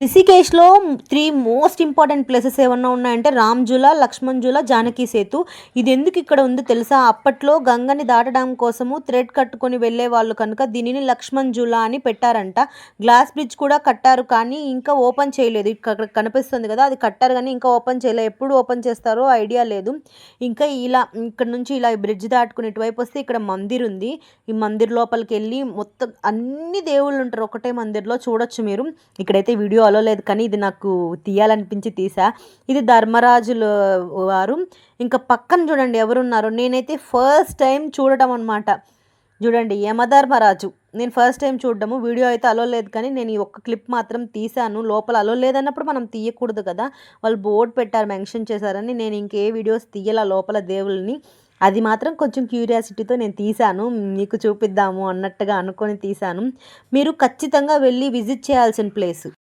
రిషికేష్‌లో 3 most important places ఏమన్నా ఉన్నాయంటే రామ్‌జులా, లక్ష్మణ్‌జులా, జానకి సేతు. ఇదెందుకు ఇక్కడ ఉందో తెలుసా? అప్పట్లో గంగని దాటడం కోసము థ్రెడ్ కట్టుకొని వెళ్ళేవాళ్ళు కనుక దీనిని లక్ష్మణ్‌జులా అని పెట్టారంట. గ్లాస్ బ్రిడ్జ్ కూడా కట్టారు కానీ ఇంకా ఓపెన్ చేయలేదు. ఇక్కడ కనిపిస్తుంది కదా! అది కట్టారు గానీ ఇంకా ఓపెన్ చేయలే. ఎప్పుడు ఓపెన్ చేస్తారో ఐడియా లేదు. ఇంకా ఇలా ఇక్కడ నుంచి ఇలా బ్రిడ్జ్ దాటుకొని ఇటువైపు వస్తే ఇక్కడ మందిర్ ఉంది. ఈ మందిర్ లోపలికెళ్ళి మొత్తం అన్ని దేవుళ్ళుంటారు ఒకటే మందిర్‌లో చూడొచ్చు మీరు. ఇక్కడైతే వీడియో అలో లేదు కానీ ఇది నాకు తీయాలనిపించి తీసా. ఇది ధర్మరాజులు వారు. ఇంకా పక్కన చూడండి ఎవరున్నారో. నేనైతే ఫస్ట్ టైం చూడటం అనమాట. చూడండి యమధర్మరాజు. నేను ఫస్ట్ టైం చూడడము. వీడియో అయితే అలో లేదు కానీ నేను ఈ ఒక్క క్లిప్ మాత్రం తీశాను. లోపల అలో లేదన్నప్పుడు మనం తీయకూడదు కదా! వాళ్ళు బోర్డ్ పెట్టారు మెన్షన్ చేశారని. నేను ఇంకే వీడియోస్ తీయలా లోపల దేవుళ్ళని. అది మాత్రం కొంచెం క్యూరియాసిటీతో నేను తీశాను. మీకు చూపిద్దాము అన్నట్టుగా అనుకోని తీశాను. మీరు ఖచ్చితంగా వెళ్ళి విజిట్ చేయాల్సిన ప్లేసు.